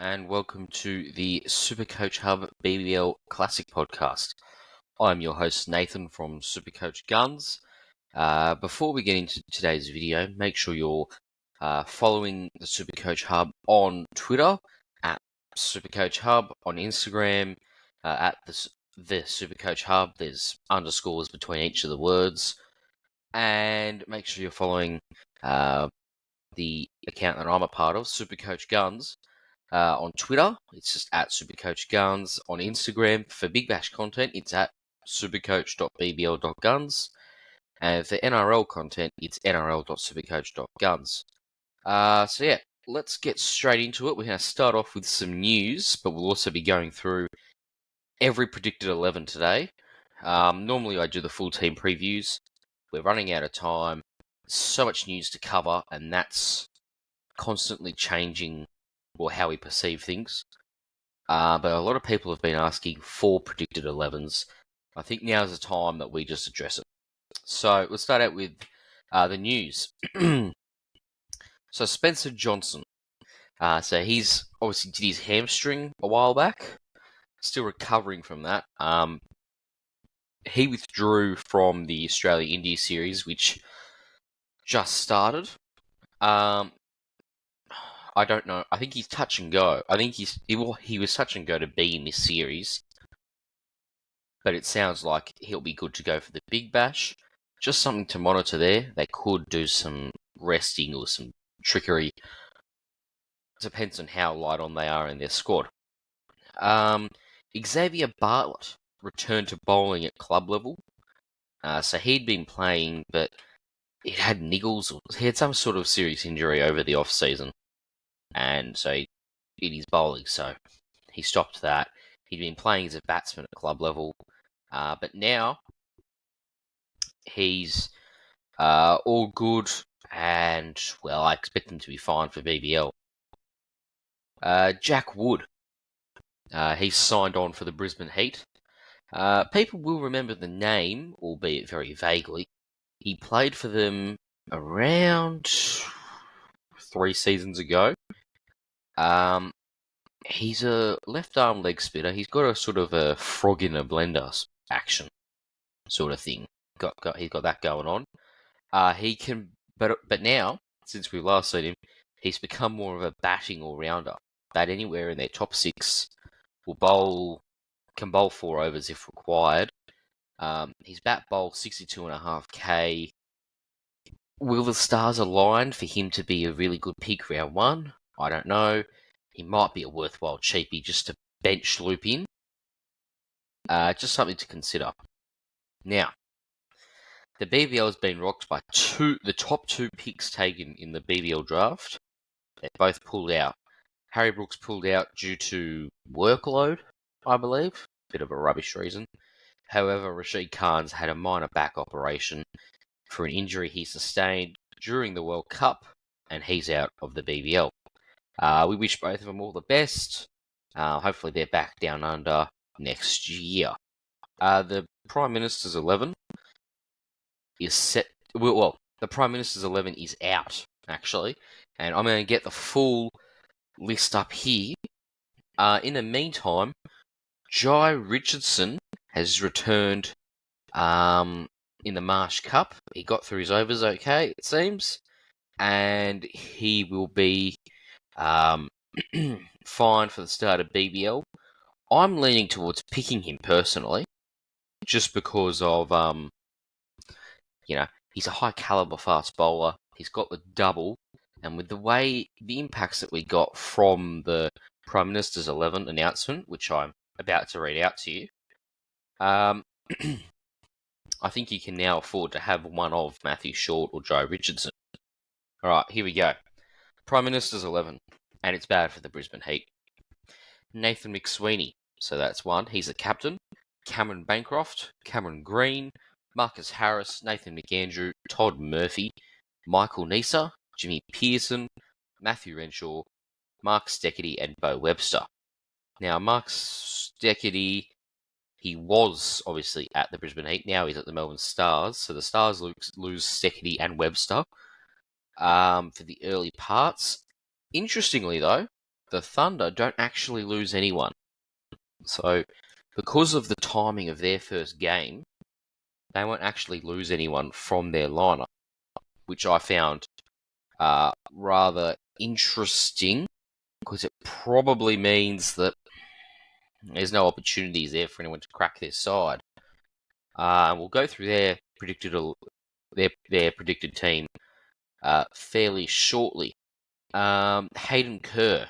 and welcome to the Supercoach Hub BBL Classic Podcast. I'm your host Nathan from Supercoach Guns. Before we get into today's video, make sure you're following the Supercoach Hub on Twitter at Supercoach Hub, on Instagram at the Supercoach Hub. There's underscores between each of the words, and make sure you're following the account that I'm a part of, Supercoach Guns. On Twitter, it's just at Supercoach Guns. On Instagram, for Big Bash content, it's at supercoach.bbl.guns. And for NRL content, it's nrl.supercoach.guns. So yeah, let's get straight into it. We're going to start off with some news, but we'll also be going through every predicted 11 today. Normally I do the full team previews. We're running out of time. There's so much news to cover, and that's constantly changing or how we perceive things. But a lot of people have been asking for predicted 11s. I think now's the time that we just address it. So let's start out with the news. So Spencer Johnson. So he's obviously did his hamstring a while back. Still recovering from that. He withdrew from the Australia-India series, which just started. I don't know. I think he's touch and go. I think he was touch and go to be in this series, but it sounds like he'll be good to go for the Big Bash. Just something to monitor there. They could do some resting or some trickery. Depends on how light on they are in their squad. Xavier Bartlett returned to bowling at club level. So he'd been playing, but he had niggles, or he had some sort of serious injury over the off-season. And so he did his bowling, so he stopped that. He'd been playing as a batsman at club level, but now he's all good, and, well, I expect him to be fine for BBL. Jack Wood, he's signed on for the Brisbane Heat. People will remember the name, albeit very vaguely. He played for them around 3 seasons ago. He's a left arm leg spinner. He's got a sort of a frog in a blender action sort of thing. He's got that going on. He can, but now, since we last seen him, he's become more of a batting all rounder. Bat anywhere in their top 6, can bowl 4 overs if required. His bat bowl 62.5k. Will the stars align for him to be a really good pick round 1? I don't know. He might be a worthwhile cheapie just to bench loop in. Just something to consider. Now, the BBL has been rocked by the top 2 picks taken in the BBL draft. They both pulled out. Harry Brooks pulled out due to workload, I believe. Bit of a rubbish reason. However, Rashid Khan's had a minor back operation for an injury he sustained during the World Cup, and he's out of the BBL. We wish both of them all the best. Hopefully they're back down under next year. The Prime Minister's 11 is set. Well, the Prime Minister's 11 is out, actually. And I'm going to get the full list up here. In the meantime, Jai Richardson has returned in the Marsh Cup. He got through his overs okay, it seems. And he will be fine for the start of BBL. I'm leaning towards picking him personally, just because of, he's a high caliber fast bowler. He's got the double, and with the impacts that we got from the Prime Minister's 11 announcement, which I'm about to read out to you, I think you can now afford to have one of Matthew Short or Joe Richardson. All right, here we go. Prime Minister's 11, and it's bad for the Brisbane Heat. Nathan McSweeney, so that's one. He's the captain. Cameron Bancroft, Cameron Green, Marcus Harris, Nathan McAndrew, Todd Murphy, Michael Neser, Jimmy Pearson, Matthew Renshaw, Mark Steckity, and Bo Webster. Now, Mark Steckity, he was obviously at the Brisbane Heat. Now he's at the Melbourne Stars. So the Stars lose Steckity and Webster for the early parts. Interestingly, though, the Thunder don't actually lose anyone. So, because of the timing of their first game, they won't actually lose anyone from their lineup, which I found rather interesting, because it probably means that there's no opportunities there for anyone to crack their side. We'll go through their predicted team fairly shortly. Hayden Kerr,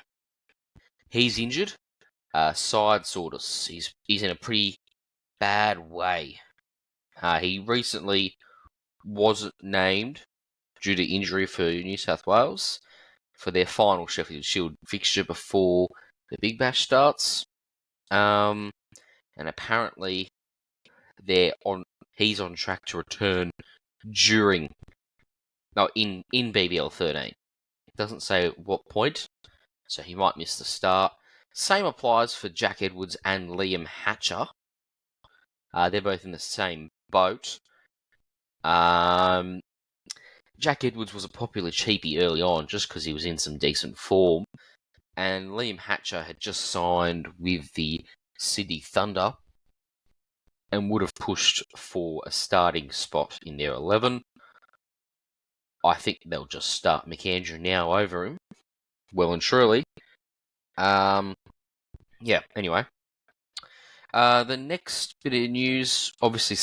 he's injured. Side soreness. He's in a pretty bad way. He recently wasn't named due to injury for New South Wales for their final Sheffield Shield fixture before the Big Bash starts. And apparently he's on track to return in BBL 13. It doesn't say at what point, so he might miss the start. Same applies for Jack Edwards and Liam Hatcher. They're both in the same boat. Jack Edwards was a popular cheapie early on just because he was in some decent form. And Liam Hatcher had just signed with the Sydney Thunder and would have pushed for a starting spot in their 11. I think they'll just start McAndrew now over him, well and truly. Anyway. The next bit of news, obviously,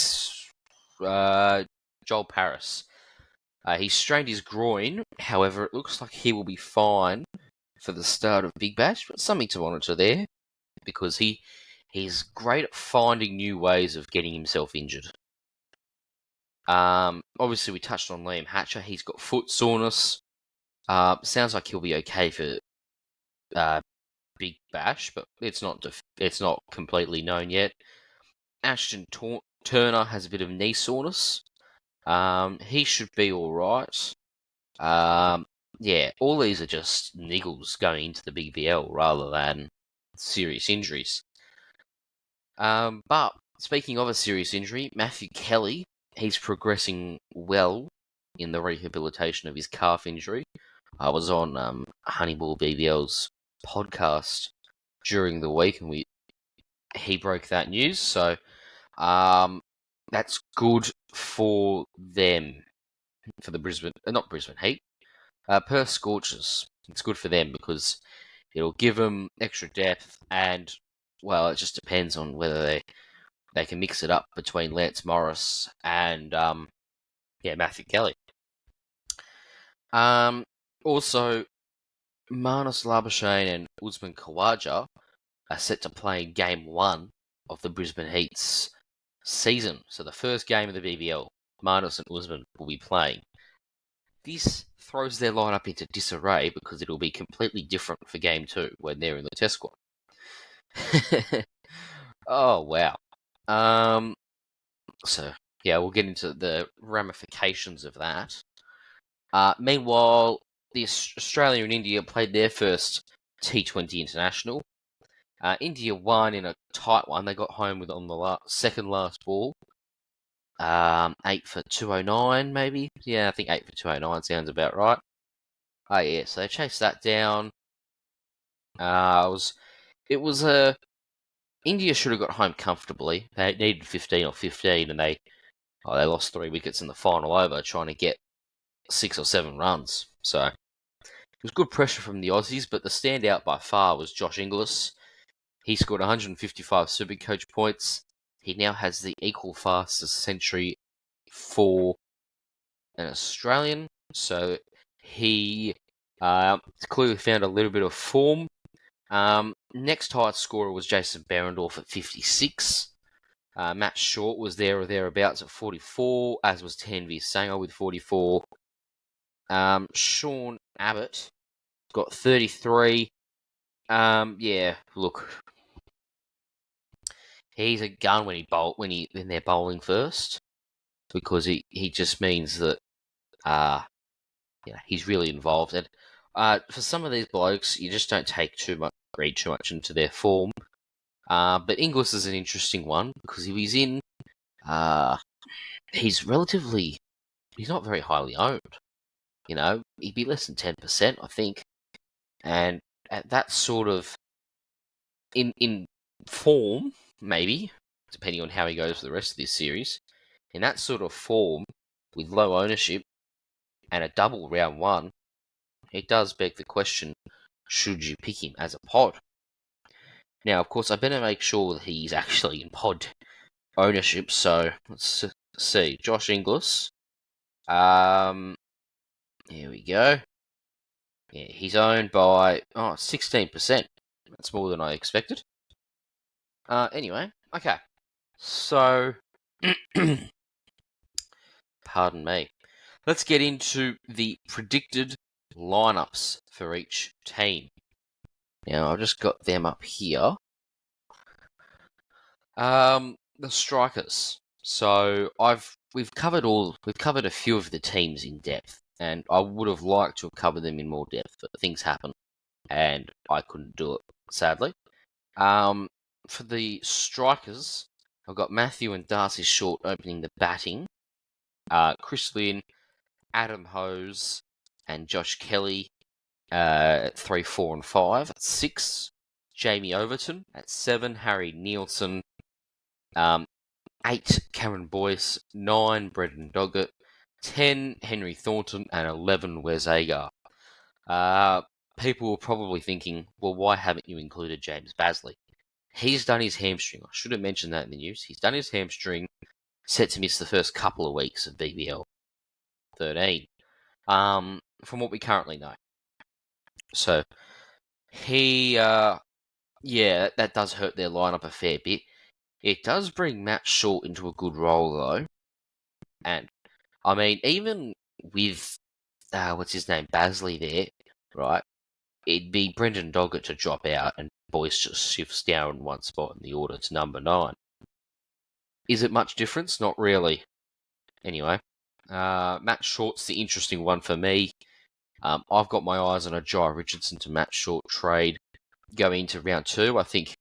Joel Paris. He strained his groin, however, it looks like he will be fine for the start of Big Bash, but something to monitor there, because he's great at finding new ways of getting himself injured. Obviously, we touched on Liam Hatcher. He's got foot soreness. Sounds like he'll be okay for Big Bash, but it's not completely known yet. Ashton Turner has a bit of knee soreness. He should be all right. All these are just niggles going into the BBL rather than serious injuries. But speaking of a serious injury, Matthew Kelly, he's progressing well in the rehabilitation of his calf injury. I was on Honeyball BBL's podcast during the week, and he broke that news. So that's good for them, for the not Brisbane Heat, Perth Scorchers. It's good for them because it'll give them extra depth, and well, it just depends on whether they can mix it up between Lance Morris and Matthew Kelly. Also, Marnus Labuschagne and Usman Khawaja are set to play in Game 1 of the Brisbane Heat's season. So the first game of the BBL, Marnus and Usman will be playing. This throws their lineup into disarray because it'll be completely different for Game 2 when they're in the test squad. Oh, wow. We'll get into the ramifications of that. Meanwhile, the Australia and India played their first T20 international. India won in a tight one. They got home on the second last ball. 8 for 209, maybe? Yeah, I think 8 for 209 sounds about right. So they chased that down. India should have got home comfortably. They needed 15 or 15, and they lost 3 wickets in the final over trying to get 6 or 7 runs. So it was good pressure from the Aussies, but the standout by far was Josh Inglis. He scored 155 Supercoach points. He now has the equal fastest century for an Australian. So he clearly found a little bit of form. Next highest scorer was Jason Behrendorff at 56. Matt Short was there or thereabouts at 44, as was Tanveer Sangha with 44. Sean Abbott got 33. Look, he's a gun when they're bowling first, because he just means that he's really involved. And for some of these blokes, you just don't read too much into their form. But Inglis is an interesting one because if he's in, he's not very highly owned. He'd be less than 10%, I think. And at that sort of in form, maybe depending on how he goes for the rest of this series, in that sort of form with low ownership and a double round one, it does beg the question: should you pick him as a pod? Now, of course, I better make sure that he's actually in pod ownership. So let's see, Josh Inglis. Here we go. Yeah, he's owned by 16%. That's more than I expected. Anyway, okay. So, pardon me. Let's get into the predicted lineups for each team. Now, I've just got them up here. The strikers. So we've covered a few of the teams in depth, and I would have liked to have covered them in more depth, but things happen, and I couldn't do it, sadly. For the strikers, I've got Matthew and Darcy Short opening the batting. Chris Lynn, Adam Hose, and Josh Kelly at 3, 4, and 5. At 6, Jamie Overton. At 7, Harry Nielsen. 8, Cameron Boyce. 9, Brendan Doggett. 10, Henry Thornton. And 11, Wes Agar. People were probably thinking, well, why haven't you included James Basley? He's done his hamstring. I should have mentioned that in the news. He's done his hamstring, set to miss the first couple of weeks of BBL 13. From what we currently know. So, that does hurt their lineup a fair bit. It does bring Matt Short into a good role, though. And, I mean, even with, what's his name, Basley there, right? It'd be Brendan Doggett to drop out and Boyce just shifts down one spot in the order to number 9. Is it much difference? Not really. Anyway, Matt Short's the interesting one for me. I've got my eyes on a Jai Richardson to Matt Short trade going into round 2. I think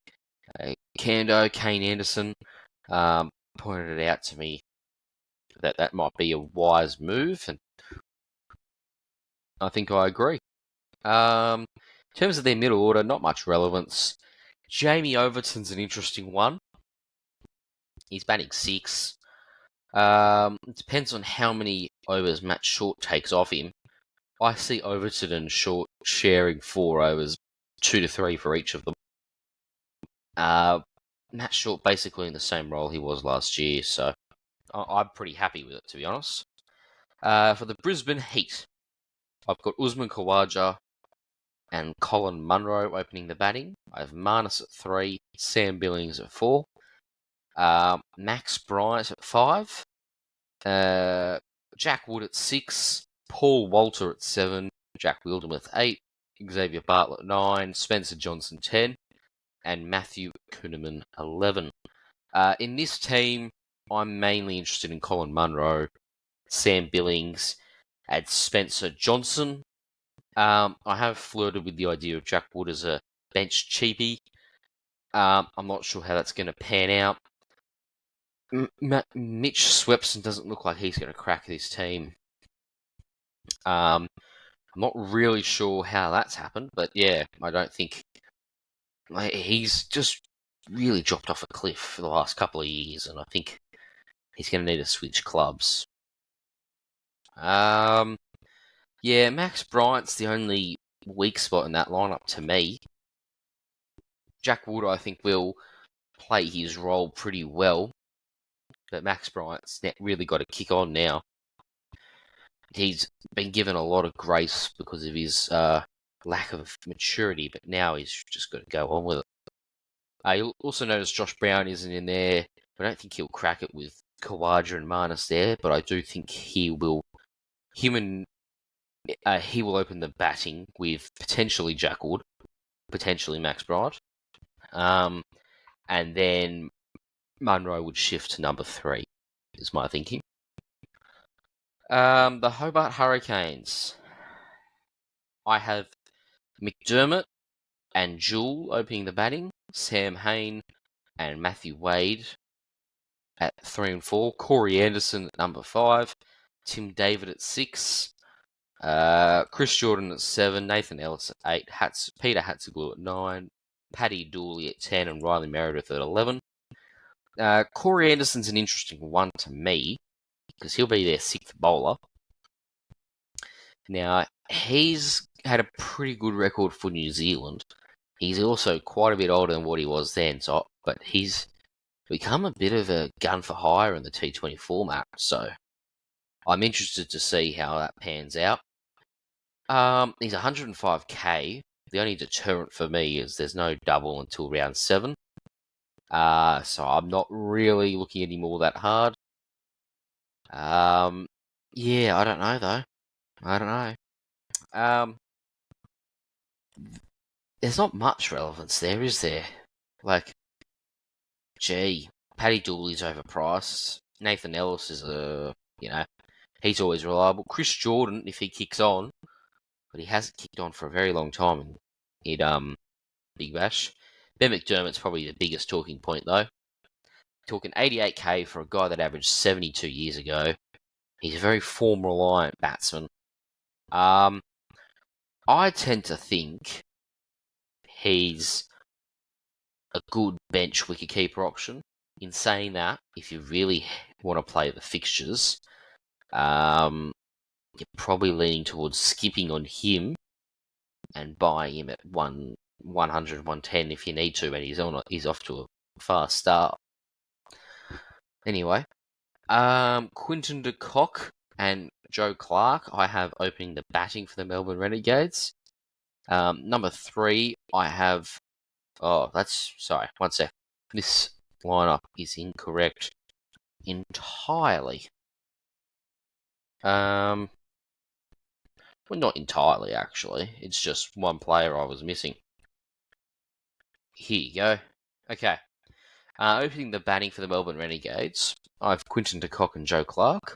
Kane Anderson pointed it out to me that might be a wise move, and I think I agree. In terms of their middle order, not much relevance. Jamie Overton's an interesting one. He's batting 6. It depends on how many overs Matt Short takes off him. I see Overton and Short sharing 4 overs, 2 to 3 for each of them. Matt Short basically in the same role he was last year, so I'm pretty happy with it, to be honest. For the Brisbane Heat, I've got Usman Khawaja and Colin Munro opening the batting. I have Marnus at 3, Sam Billings at 4, Max Bryant at 5, Jack Wood at 6, Paul Walter at 7, Jack Wildermuth 8, Xavier Bartlett 9, Spencer Johnson 10, and Matthew Kuhneman 11. In this team, I'm mainly interested in Colin Munro, Sam Billings, and Spencer Johnson. I have flirted with the idea of Jack Wood as a bench cheapie. I'm not sure how that's going to pan out. Mitch Swepson doesn't look like he's going to crack this team. I'm not really sure how that's happened, but yeah, I don't think he's just really dropped off a cliff for the last couple of years, and I think he's going to need to switch clubs. Max Bryant's the only weak spot in that lineup to me. Jack Wood, I think, will play his role pretty well, but Max Bryant's really got to kick on now. He's been given a lot of grace because of his lack of maturity, but now he's just got to go on with it. You'll also notice Josh Brown isn't in there. I don't think he'll crack it with Khawaja and Marnus there, but I do think he will. He will open the batting with potentially Jack Wood, potentially Max Bryant, and then Munro would shift to number 3. Is my thinking. The Hobart Hurricanes. I have McDermott and Jewell opening the batting, Sam Hain and Matthew Wade at 3 and 4, Corey Anderson at number 5, Tim David at 6, Chris Jordan at 7, Nathan Ellis at 8, Peter Hatzoglou at 9, Paddy Dooley at 10, and Riley Meredith at 11. Corey Anderson's an interesting one to me because he'll be their 6th bowler. Now, he's had a pretty good record for New Zealand. He's also quite a bit older than what he was then, but he's become a bit of a gun for hire in the T20 format, so I'm interested to see how that pans out. He's 105k. The only deterrent for me is there's no double until round 7. So I'm not really looking any more that hard. Yeah, I don't know though. I don't know. There's not much relevance there, is there? Like, gee, Paddy Dooley's overpriced. Nathan Ellis is he's always reliable. Chris Jordan, if he kicks on, but he hasn't kicked on for a very long time in Big Bash. Ben McDermott's probably the biggest talking point though. Talking 88k for a guy that averaged 72 years ago. He's a very form-reliant batsman. I tend to think he's a good bench wicketkeeper option. In saying that, if you really want to play the fixtures, you're probably leaning towards skipping on him and buying him at 100, 110 if you need to, but he's off to a fast start. Anyway, Quinton de Kock and Joe Clark, I have opening the batting for the Melbourne Renegades. Number 3, I have... sorry, one sec. This lineup is incorrect entirely. Well, not entirely, actually. It's just one player I was missing. Here you go. Okay. Opening the batting for the Melbourne Renegades, I have Quinton de Kock and Joe Clark.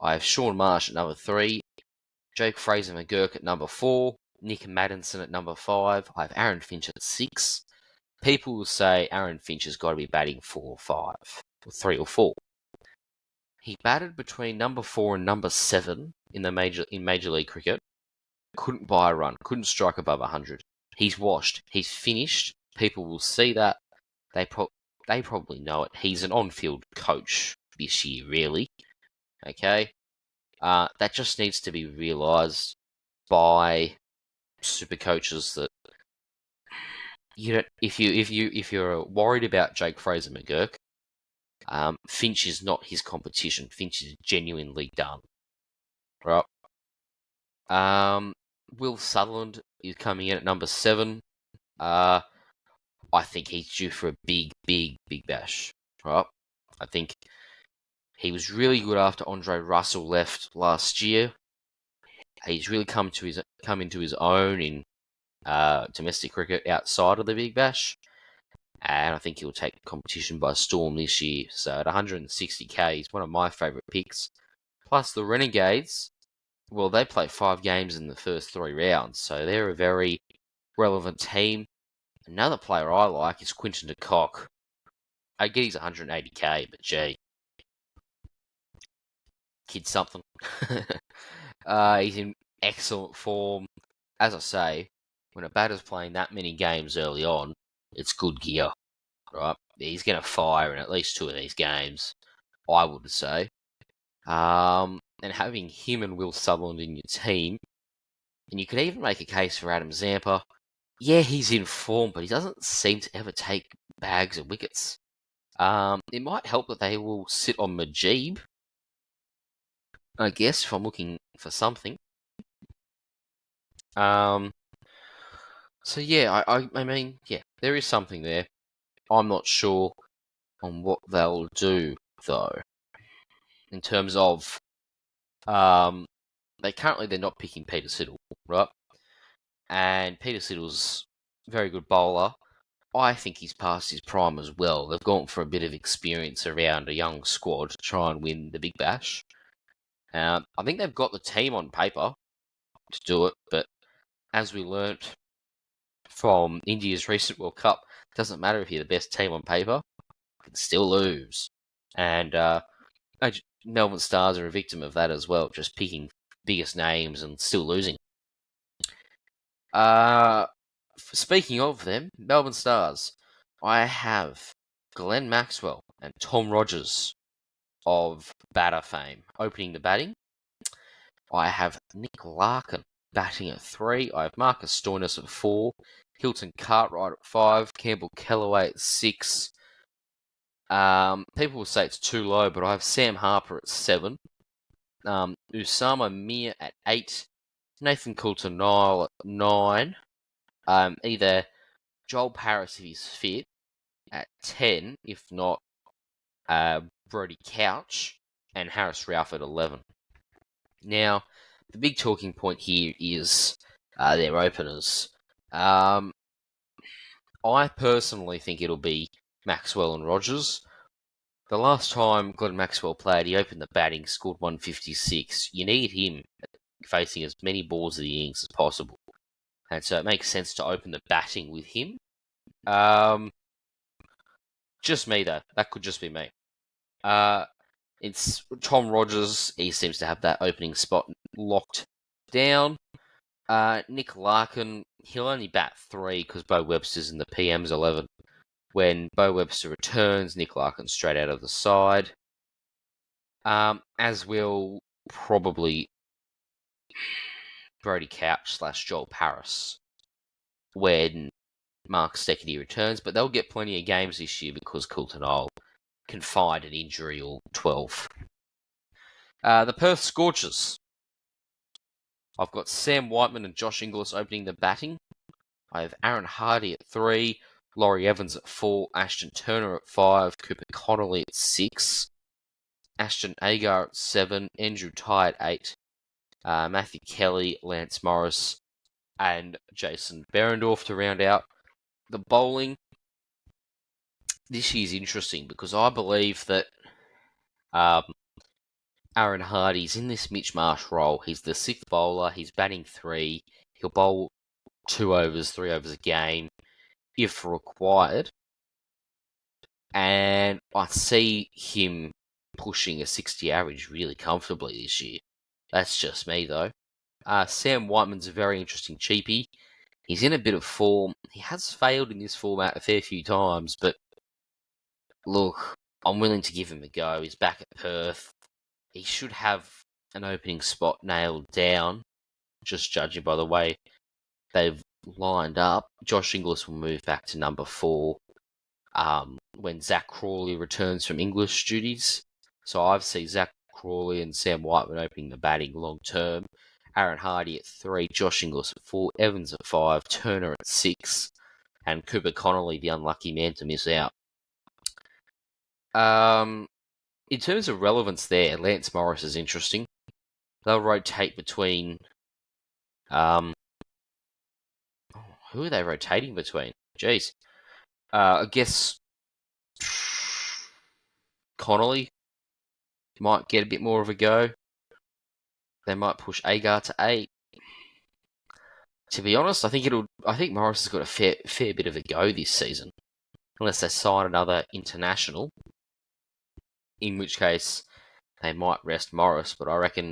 I have Sean Marsh at number 3, Jake Fraser McGurk at number 4, Nick Maddinson at number 5. I have Aaron Finch at 6. People will say Aaron Finch has got to be batting 4 or 5, or 3 or 4. He batted between number 4 and number 7 in Major League Cricket. Couldn't buy a run, couldn't strike above 100. He's washed. He's finished. People will see that. They probably know it. He's an on-field coach this year, really. Okay? That just needs to be realised by super coaches that if you're worried about Jake Fraser McGurk, Finch is not his competition. Finch is genuinely done. Right? Will Sutherland is coming in at number 7. I think he's due for a big bash. Right? I think he was really good after Andre Russell left last year. He's really come into his own in domestic cricket outside of the Big Bash, and I think he'll take the competition by storm this year. So at 160k, he's one of my favourite picks. Plus the Renegades, well, they play 5 games in the first 3 rounds, so they're a very relevant team. Another player I like is Quinton de Kock. I get he's 180k, but gee, kid something. He's in excellent form. As I say, when a batter's playing that many games early on, it's good gear, right? He's going to fire in at least 2 of these games, I would say. And having him and Will Sutherland in your team, and you could even make a case for Adam Zampa. Yeah, he's in form, but he doesn't seem to ever take bags of wickets. It might help that they will sit on Majib, I guess, if I'm looking for something. So yeah, I mean, yeah, there is something there. I'm not sure on what they'll do though. In terms of, they're not picking Peter Siddle, right? And Peter Siddle's a very good bowler. I think he's past his prime as well. They've gone for a bit of experience around a young squad to try and win the Big Bash. I think they've got the team on paper to do it, but as we learnt from India's recent World Cup, it doesn't matter if you're the best team on paper, you can still lose. And Melbourne Stars are a victim of that as well, just picking biggest names and still losing. Speaking of them, Melbourne Stars, I have Glenn Maxwell and Tom Rogers of batter fame opening the batting. I have Nick Larkin batting at 3. I have Marcus Stoinis at 4. Hilton Cartwright at 5. Campbell Kellaway at 6. People will say it's too low, but I have Sam Harper at 7. Usama Mir at 8. Nathan Coulter-Nile at 9. Either Joel Paris if he's fit at 10, if not Brody Couch and Harris Ralph at 11. Now, the big talking point here is their openers. I personally think it'll be Maxwell and Rogers. The last time Glenn Maxwell played, he opened the batting, scored 156. You need him facing as many balls of the innings as possible. And so it makes sense to open the batting with him. Just me, though. That could just be me. It's Tom Rogers. He seems to have that opening spot locked down. Nick Larkin, he'll only bat 3 because Bo Webster's in the PM's 11. When Bo Webster returns, Nick Larkin straight out of the side. As will probably Brody Couch / Joel Paris when Mark Steckity returns, but they'll get plenty of games this year because Coulter-Nile can find an injury or 12. The Perth Scorchers. I've got Sam Whiteman and Josh Inglis opening the batting. I have Aaron Hardy at 3, Laurie Evans at 4, Ashton Turner at 5, Cooper Connolly at 6, Ashton Agar at 7, Andrew Tye at 8, Matthew Kelly, Lance Morris, and Jason Berendorf to round out the bowling. This year's interesting because I believe that Aaron Hardy's in this Mitch Marsh role. He's the 6th bowler. He's batting 3. He'll bowl 2 overs, 3 overs a game if required. And I see him pushing a 60 average really comfortably this year. That's just me, though. Sam Whiteman's a very interesting cheapie. He's in a bit of form. He has failed in this format a fair few times, but look, I'm willing to give him a go. He's back at Perth. He should have an opening spot nailed down, just judging by the way they've lined up. Josh Inglis will move back to number 4 when Zach Crawley returns from English duties. So I see Zach Crawley and Sam Whiteman opening the batting long term. Aaron Hardy at 3, Josh Inglis at 4, Evans at 5, Turner at 6, and Cooper Connolly, the unlucky man to miss out. In terms of relevance there, Lance Morris is interesting. They'll rotate between... who are they rotating between? Jeez. I guess Connolly might get a bit more of a go. They might push Agar to 8. To be honest, I think Morris has got a fair bit of a go this season, unless they sign another international. In which case, they might rest Morris. But I reckon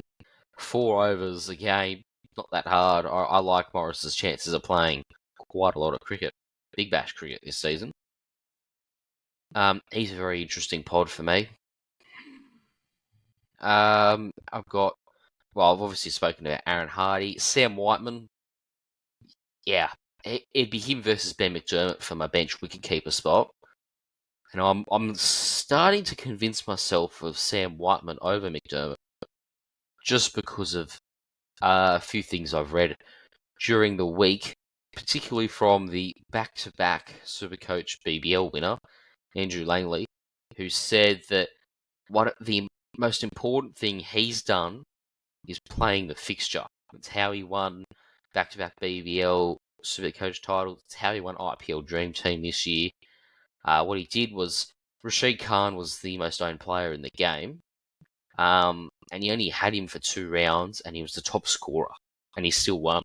4 overs a game, not that hard. I like Morris's chances of playing quite a lot of cricket, Big Bash cricket this season. He's a very interesting pod for me. I've obviously spoken about Aaron Hardy. Sam Whiteman, yeah, it'd be him versus Ben McDermott for my bench wicketkeeper spot. And I'm starting to convince myself of Sam Whiteman over McDermott just because of a few things I've read during the week, particularly from the back-to-back Supercoach BBL winner, Andrew Langley, who said that the most important thing he's done is playing the fixture. It's how he won back-to-back BBL Supercoach titles. It's how he won IPL Dream Team this year. What he did was, Rashid Khan was the most owned player in the game, and he only had him for 2 rounds, and he was the top scorer, and he still won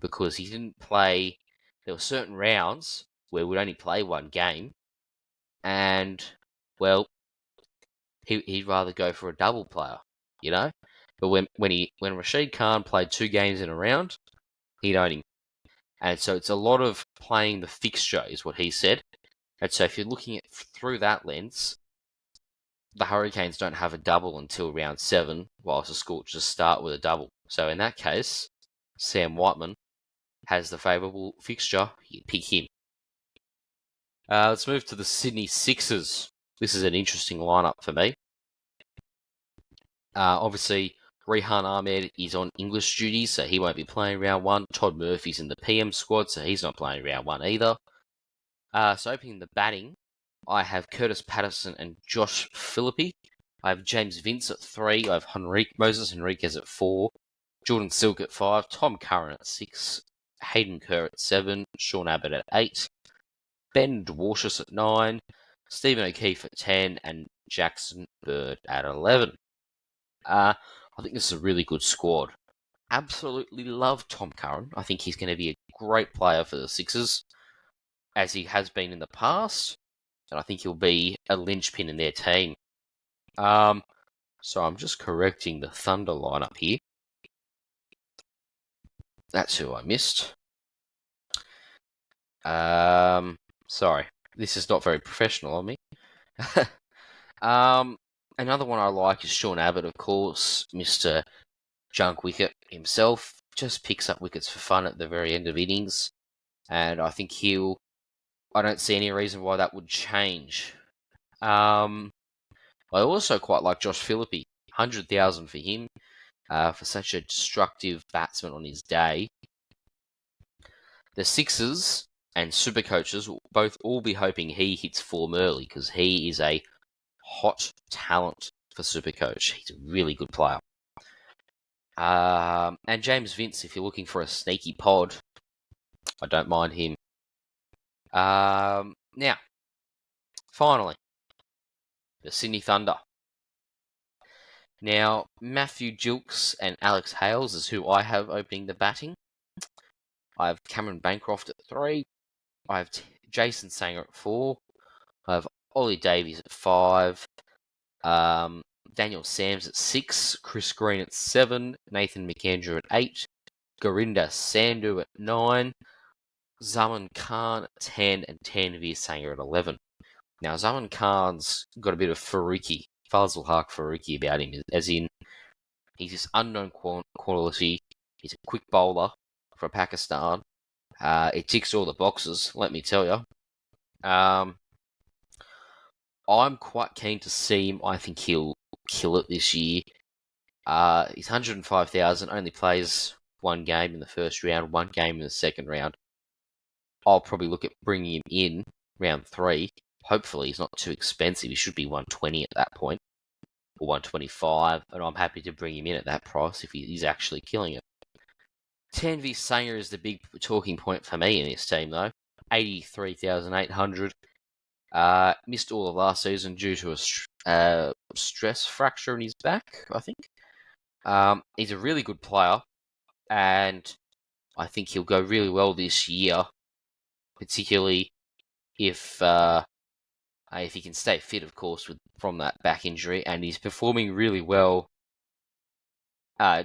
because he didn't play. There were certain rounds where we'd only play 1 game, and well, he'd rather go for a double player, you know. But when Rashid Khan played 2 games in a round, he'd own him. And so it's a lot of playing the fixture, is what he said. And so if you're looking at through that lens, the Hurricanes don't have a double until round 7, whilst the Scorchers start with a double. So in that case, Sam Whiteman has the favourable fixture. You pick him. Let's move to the Sydney Sixers. This is an interesting lineup for me. Obviously, Rehan Ahmed is on English duty, so he won't be playing round 1. Todd Murphy's in the PM squad, so he's not playing round 1 either. So opening the batting, I have Curtis Patterson and Josh Philippi. I have James Vince at 3. I have Moses Henriquez at 4. Jordan Silk at 5. Tom Curran at 6. Hayden Kerr at 7. Sean Abbott at 8. Ben Dwarshus at 9. Stephen O'Keefe at 10. And Jackson Bird at 11. I think this is a really good squad. Absolutely love Tom Curran. I think he's going to be a great player for the Sixers, as he has been in the past. And I think he'll be a linchpin in their team. So I'm just correcting the Thunder lineup here. That's who I missed. Sorry, this is not very professional of me. Another one I like is Sean Abbott, of course, Mr. Junk Wicket himself. Just picks up wickets for fun at the very end of innings. And I think I don't see any reason why that would change. I also quite like Josh Philippi. 100,000 for him, for such a destructive batsman on his day. The Sixers and Supercoaches will both all be hoping he hits form early, because he is a hot talent for Supercoach. He's a really good player. And James Vince, if you're looking for a sneaky pod, I don't mind him. Now, finally, the Sydney Thunder. Now, Matthew Gilkes and Alex Hales is who I have opening the batting. I have Cameron Bancroft at 3. I have Jason Sanger at 4. I have Ollie Davies at 5. Daniel Sams at 6. Chris Green at 7. Nathan McAndrew at 8. Gurinder Sandhu at 9. Zaman Khan at 10. And Tanveer Sanger at 11. Now, Zaman Khan's got a bit of Fazal Haq Faruqi about him, as in, he's this unknown quality. He's a quick bowler from Pakistan. It ticks all the boxes, let me tell you. I'm quite keen to see him. I think he'll kill it this year. He's 105,000, only plays 1 game in the first round, 1 game in the second round. I'll probably look at bringing him in round 3. Hopefully he's not too expensive. He should be 120 at that point, or 125, and I'm happy to bring him in at that price if he's actually killing it. Tanveer Sanger is the big talking point for me in this team, though. 83,800. Missed all of last season due to a stress fracture in his back, I think. He's a really good player, and I think he'll go really well this year, particularly if he can stay fit, of course, from that back injury. And he's performing really well,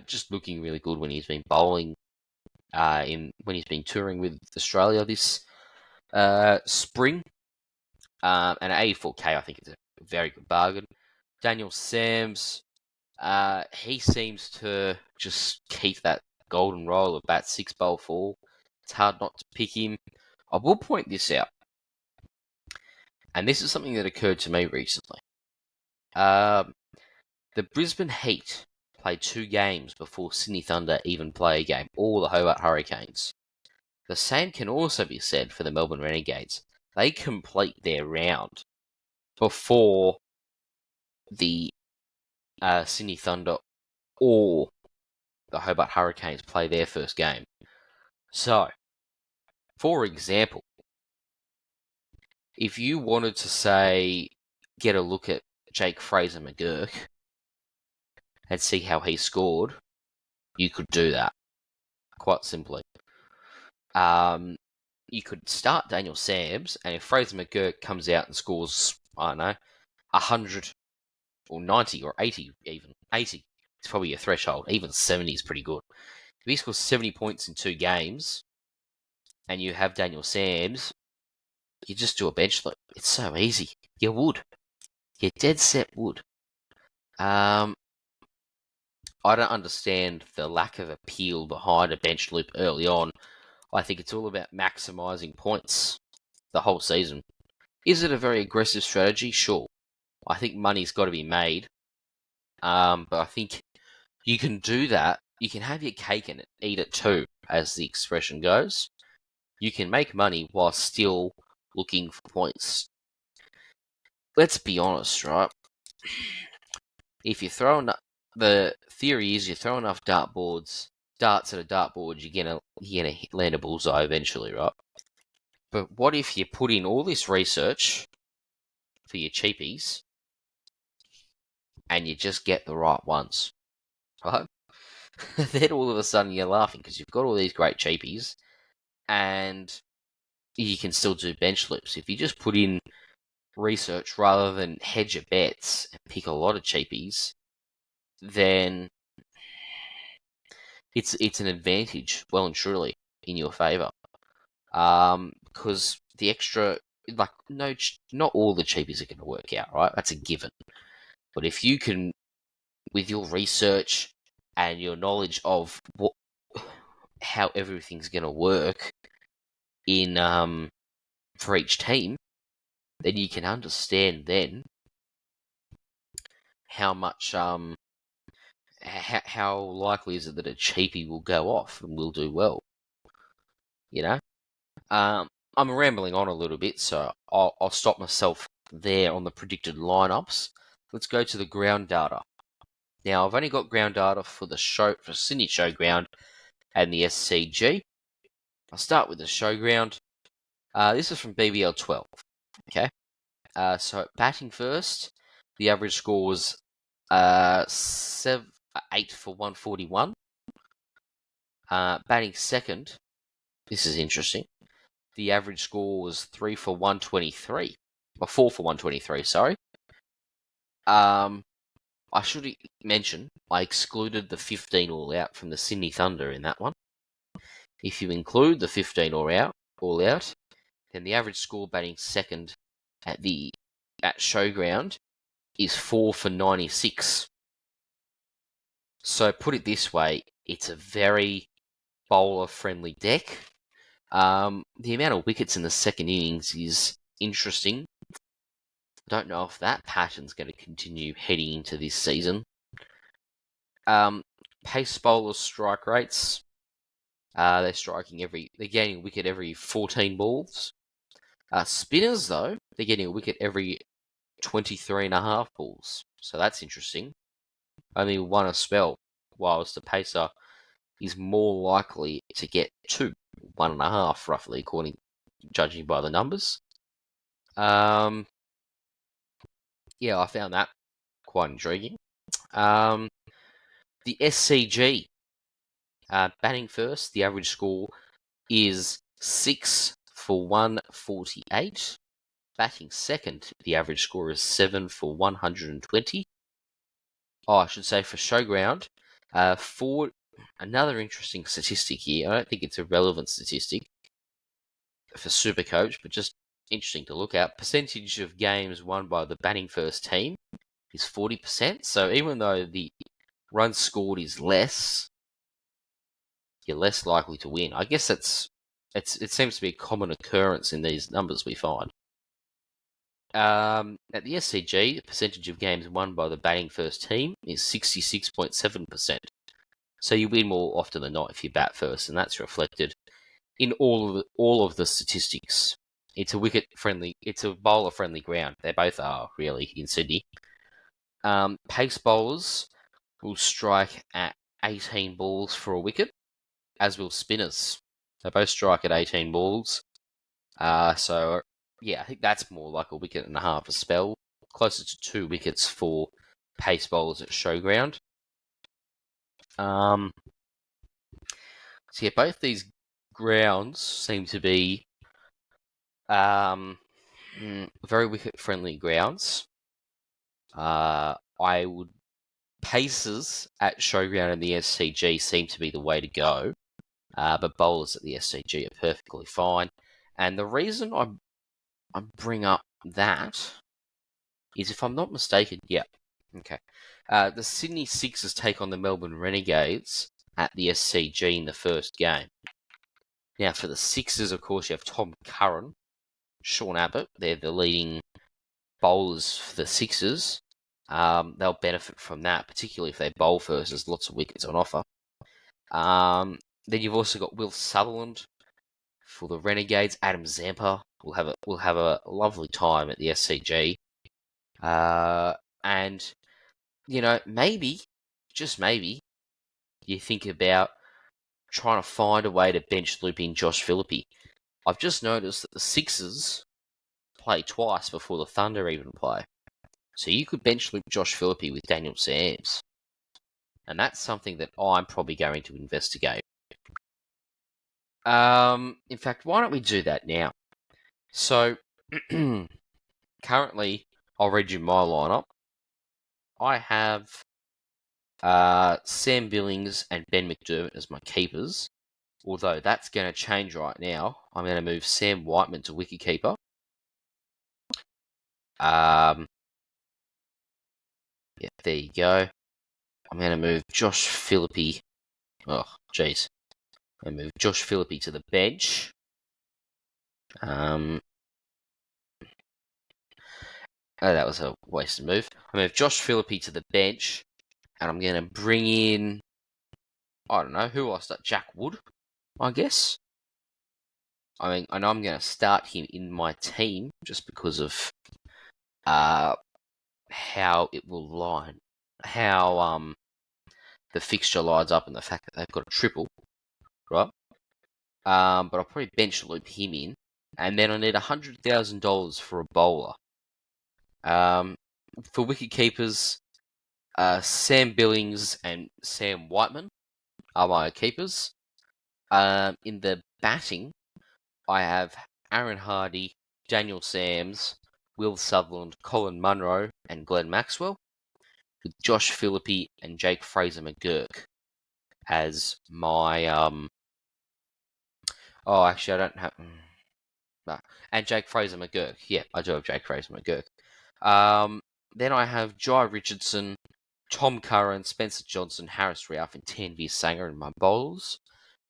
just looking really good when he's been bowling, when he's been touring with Australia this spring. And at 84k, I think it's a very good bargain. Daniel Sams, he seems to just keep that golden role of bat 6, bowl 4. It's hard not to pick him. I will point this out, and this is something that occurred to me recently. The Brisbane Heat play 2 games before Sydney Thunder even play a game, or the Hobart Hurricanes. The same can also be said for the Melbourne Renegades. They complete their round before the Sydney Thunder or the Hobart Hurricanes play their first game. So, for example, if you wanted to, say, get a look at Jake Fraser McGurk and see how he scored, you could do that, quite simply. You could start Daniel Sams, and if Fraser McGurk comes out and scores, I don't know, 100 or 90 or 80 even, 80, it's probably a threshold. Even 70 is pretty good. If he scores 70 points in 2 games, and you have Daniel Sams, you just do a bench loop. It's so easy. You would. You dead set would. I don't understand the lack of appeal behind a bench loop early on. I think it's all about maximising points the whole season. Is it a very aggressive strategy? Sure. I think money's got to be made. But I think you can do that. You can have your cake and eat it too, as the expression goes. You can make money while still looking for points. Let's be honest, right? If you throw the theory is you throw enough darts at a dartboard, you're gonna land a bullseye eventually, right? But what if you put in all this research for your cheapies and you just get the right ones, right? Then all of a sudden you're laughing because you've got all these great cheapies and you can still do bench loops. If you just put in research rather than hedge your bets and pick a lot of cheapies, then it's an advantage, well and truly, in your favour. Because the extra, like, not all the cheapies are going to work out, right? That's a given. But if you can, with your research and your knowledge of how everything's going to work in for each team, then you can understand then how much how likely is it that a cheapie will go off and will do well. You know, I'm rambling on a little bit, so I'll stop myself there on the predicted lineups. Let's go to the ground data. Now I've only got ground data for Sydney Showground and the SCG. I'll start with the Showground. This is from BBL 12. Okay. So batting first, the average score was 8 for 141. Batting second, this is interesting. The average score was 3 for 123. Or 4 for 123, sorry. I should mention, I excluded the 15 all out from the Sydney Thunder in that one. If you include the 15 all out, then the average score batting second at Showground is 4 for 96. So put it this way, it's a very bowler-friendly deck. The amount of wickets in the second innings is interesting. I don't know if that pattern's going to continue heading into this season. Pace bowlers' strike rates. They're getting a wicket every 14 balls. Spinners, though, they're getting a wicket every 23.5 balls. So that's interesting. Only one a spell, whilst the pacer is more likely to get 2, 1.5 roughly, judging by the numbers. Yeah, I found that quite intriguing. The SCG, batting first, the average score is 6 for 148. Batting second, the average score is 7 for 120. Oh, I should say for Showground, for another interesting statistic here. I don't think it's a relevant statistic for Supercoach, but just interesting to look at. Percentage of games won by the batting first team is 40%. So even though the runs scored is less, you're less likely to win. I guess it seems to be a common occurrence in these numbers we find. At the SCG, the percentage of games won by the batting first team is 66.7%. So you win more often than not if you bat first, and that's reflected in all of the statistics. It's a bowler-friendly ground. They both are, really, in Sydney. Pace bowlers will strike at 18 balls for a wicket, as will spinners. They both strike at 18 balls. So, yeah, I think that's more like a wicket and a half a spell. Closer to 2 wickets for pace bowlers at Showground. So, yeah, both these grounds seem to be very wicket-friendly grounds. I would paces at Showground and the SCG seem to be the way to go, but bowlers at the SCG are perfectly fine. And the reason I bring up that is, if I'm not mistaken, okay. The Sydney Sixers take on the Melbourne Renegades at the SCG in the first game. Now, for the Sixers, of course, you have Tom Curran, Sean Abbott. They're the leading bowlers for the Sixers. They'll benefit from that, particularly if they bowl first. There's lots of wickets on offer. Then you've also got Will Sutherland for the Renegades. Adam Zampa will have a lovely time at the SCG. And maybe, just maybe, you think about trying to find a way to bench looping Josh Philippe. I've just noticed that the Sixers play twice before the Thunder even play. So you could bench loop Josh Philippe with Daniel Sams. And that's something that I'm probably going to investigate. In fact, why don't we do that now? So, currently, I'll read you my lineup. I have Sam Billings and Ben McDermott as my keepers. Although that's going to change right now. I'm going to move Sam Whiteman to wicketkeeper. There you go. I'm going to move Josh Philippe. Oh, jeez. I'm going to move Josh Philippe to the bench. That was a wasted move. I'm going to move Josh Philippe to the bench. And I'm going to bring in, I don't know, who else? Jack Wood, I guess. I mean, I know I'm going to start him in my team just because of how it will line, how the fixture lines up, and the fact that they've got a triple, right? But I'll probably bench loop him in, and then I need $100,000 for a bowler. For wicket keepers, Sam Billings and Sam Whiteman are my keepers. In the batting, I have Aaron Hardy, Daniel Sams, Will Sutherland, Colin Munro, and Glenn Maxwell, with Josh Philippe and Jake Fraser McGurk as my Oh, actually, I don't have. And Jake Fraser McGurk. Yeah, I do have Jake Fraser McGurk. Then I have Jai Richardson, Tom Curran, Spencer Johnson, Harris Ralph, and Tanvir Sanger in my bowls,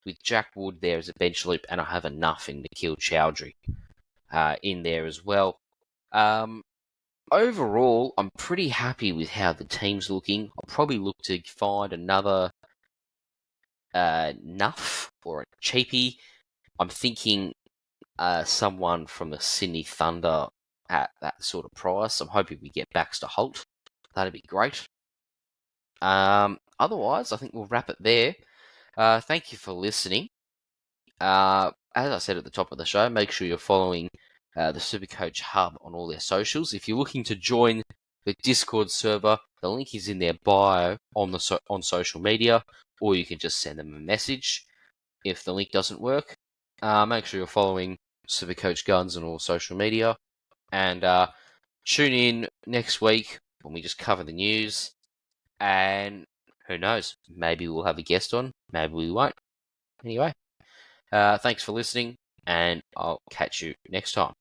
with Jack Wood there as a bench loop, and I have enough in Nikhil Chowdhury in there as well. Overall, I'm pretty happy with how the team's looking. I'll probably look to find another Nuff or a cheapie. I'm thinking someone from the Sydney Thunder at that sort of price. I'm hoping we get Baxter Holt. That'd be great. Otherwise, I think we'll wrap it there. Thank you for listening. As I said at the top of the show, make sure you're following the Supercoach Hub on all their socials. If you're looking to join the Discord server, the link is in their bio on social media, or you can just send them a message if the link doesn't work. Make sure you're following Supercoach Guns on all social media, and tune in next week when we just cover the news, and who knows, maybe we'll have a guest on, maybe we won't. Anyway, thanks for listening, and I'll catch you next time.